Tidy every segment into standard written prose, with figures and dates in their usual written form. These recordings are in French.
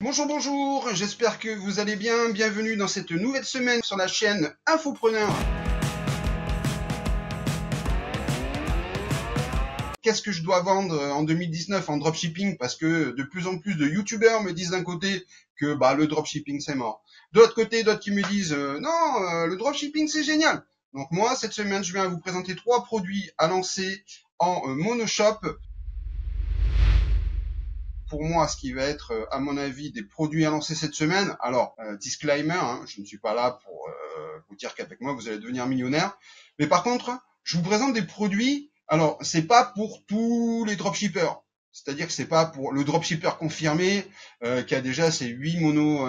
Bonjour, bonjour, j'espère que vous allez bien. Bienvenue dans cette nouvelle semaine sur la chaîne Infopreneur. Qu'est-ce que je dois vendre en 2019 en dropshipping? Parce que de plus en plus de youtubeurs me disent d'un côté que le dropshipping c'est mort. De l'autre côté, d'autres qui me disent non, le dropshipping c'est génial. Donc moi, cette semaine, je viens vous présenter 3 produits à lancer en monoshop. Pour moi, ce qui va être, à mon avis, des produits à lancer cette semaine. Alors, disclaimer, hein, je ne suis pas là pour vous dire qu'avec moi, vous allez devenir millionnaire. Mais par contre, je vous présente des produits. Alors, c'est pas pour tous les dropshippers. C'est-à-dire que c'est pas pour le dropshipper confirmé qui a déjà ses 8 mono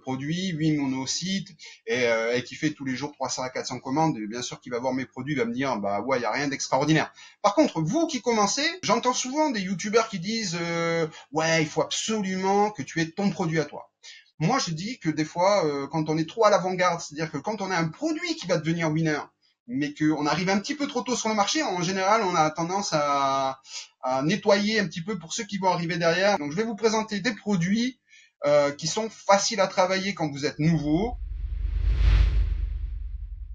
produits, 8 mono sites et qui fait tous les jours 300 à 400 commandes. Et bien sûr, qu'il va voir mes produits, il va me dire ouais, il y a rien d'extraordinaire. Par contre, vous qui commencez, j'entends souvent des youtubeurs qui disent ouais, il faut absolument que tu aies ton produit à toi. Moi, je dis que des fois, quand on est trop à l'avant-garde, c'est-à-dire que quand on a un produit qui va devenir winner, mais qu'on arrive un petit peu trop tôt sur le marché, en général, on a tendance à nettoyer un petit peu pour ceux qui vont arriver derrière. Donc, je vais vous présenter des produits qui sont faciles à travailler quand vous êtes nouveau.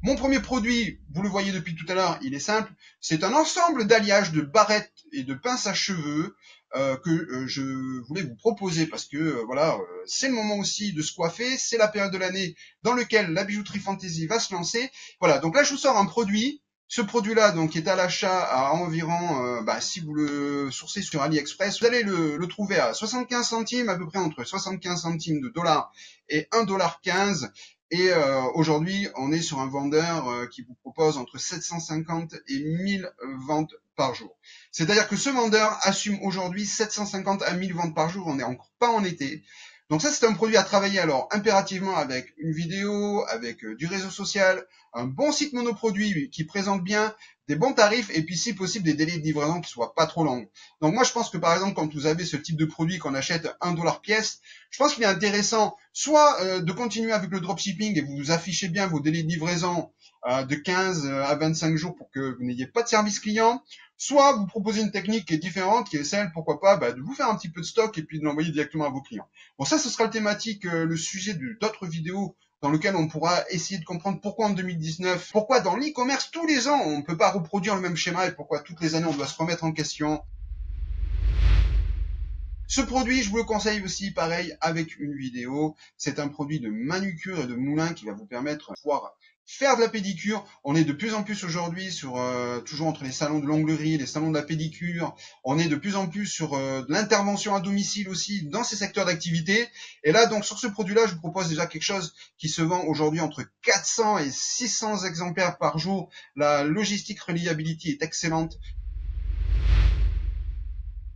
Mon premier produit, vous le voyez depuis tout à l'heure, il est simple. C'est un ensemble d'alliages de barrettes et de pinces à cheveux que je voulais vous proposer parce que c'est le moment aussi de se coiffer. C'est la période de l'année dans laquelle la bijouterie fantasy va se lancer. Voilà, donc là je vous sors un produit. Ce produit-là, donc, est à l'achat à environ, si vous le sourcez sur AliExpress, vous allez le trouver à 75 centimes, à peu près entre 75 centimes de dollars et 1,15 $. Et aujourd'hui, on est sur un vendeur qui vous propose entre 750 et 1000 ventes par jour. C'est-à-dire que ce vendeur assume aujourd'hui 750 à 1000 ventes par jour. On n'est encore pas en été. Donc ça, c'est un produit à travailler alors impérativement avec une vidéo, avec du réseau social, un bon site monoproduit qui présente bien, des bons tarifs et puis si possible des délais de livraison qui soient pas trop longs. Donc moi je pense que par exemple quand vous avez ce type de produit qu'on achète 1 $ pièce, je pense qu'il est intéressant soit de continuer avec le dropshipping et vous affichez bien vos délais de livraison de 15 à 25 jours pour que vous n'ayez pas de service client, soit vous proposez une technique qui est différente, qui est celle, pourquoi pas, de vous faire un petit peu de stock et puis de l'envoyer directement à vos clients. Bon, ça, ce sera le thématique, le sujet d'autres vidéos dans lequel on pourra essayer de comprendre pourquoi en 2019, pourquoi dans l'e-commerce tous les ans on ne peut pas reproduire le même schéma et pourquoi toutes les années on doit se remettre en question. Ce produit, je vous le conseille aussi, pareil, avec une vidéo. C'est un produit de manucure et de moulin qui va vous permettre de pouvoir faire de la pédicure. On est de plus en plus aujourd'hui sur toujours entre les salons de l'onglerie, les salons de la pédicure. On est de plus en plus sur de l'intervention à domicile aussi dans ces secteurs d'activité. Et là, donc sur ce produit-là, je vous propose déjà quelque chose qui se vend aujourd'hui entre 400 et 600 exemplaires par jour. La logistique reliability est excellente.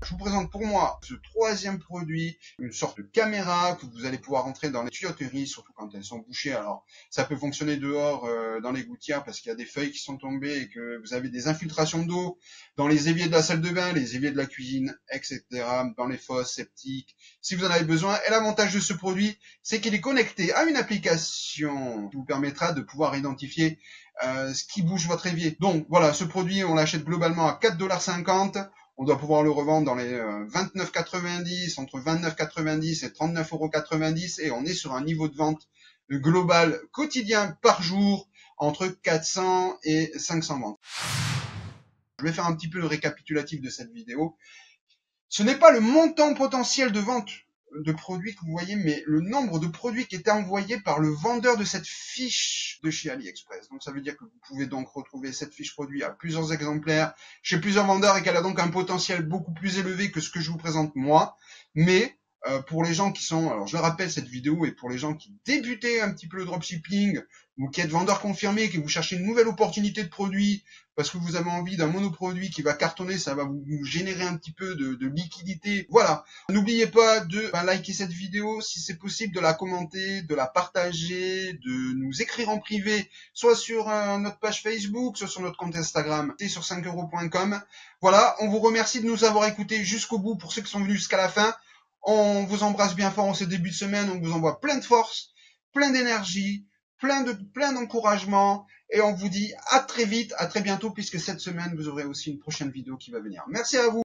Je vous présente pour moi ce troisième produit, une sorte de caméra que vous allez pouvoir entrer dans les tuyauteries, surtout quand elles sont bouchées. Alors, ça peut fonctionner dehors dans les gouttières parce qu'il y a des feuilles qui sont tombées et que vous avez des infiltrations d'eau dans les éviers de la salle de bain, les éviers de la cuisine, etc., dans les fosses septiques, si vous en avez besoin. Et l'avantage de ce produit, c'est qu'il est connecté à une application qui vous permettra de pouvoir identifier ce qui bouge votre évier. Donc voilà, ce produit, on l'achète globalement à 4,50 $. On doit pouvoir le revendre dans les 29,90, entre 29,90 et 39,90 € et on est sur un niveau de vente global quotidien par jour entre 400 et 500 ventes. Je vais faire un petit peu le récapitulatif de cette vidéo. Ce n'est pas le montant potentiel de vente de produits que vous voyez, mais le nombre de produits qui étaient envoyés par le vendeur de cette fiche de chez AliExpress. Donc ça veut dire que vous pouvez donc retrouver cette fiche produit à plusieurs exemplaires chez plusieurs vendeurs et qu'elle a donc un potentiel beaucoup plus élevé que ce que je vous présente moi. Mais pour les gens qui sont, alors je le rappelle, cette vidéo est pour les gens qui débutaient un petit peu le dropshipping ou qui êtes vendeur confirmé, que vous cherchez une nouvelle opportunité de produit parce que vous avez envie d'un monoproduit qui va cartonner, ça va vous générer un petit peu de liquidité. Voilà. N'oubliez pas de liker cette vidéo, si c'est possible, de la commenter, de la partager, de nous écrire en privé, soit sur notre page Facebook, soit sur notre compte Instagram, et sur 5euros.com. Voilà, on vous remercie de nous avoir écoutés jusqu'au bout pour ceux qui sont venus jusqu'à la fin. On vous embrasse bien fort en ce début de semaine, on vous envoie plein de force, plein d'énergie, plein d'encouragement, et on vous dit à très vite, à très bientôt, puisque cette semaine, vous aurez aussi une prochaine vidéo qui va venir. Merci à vous.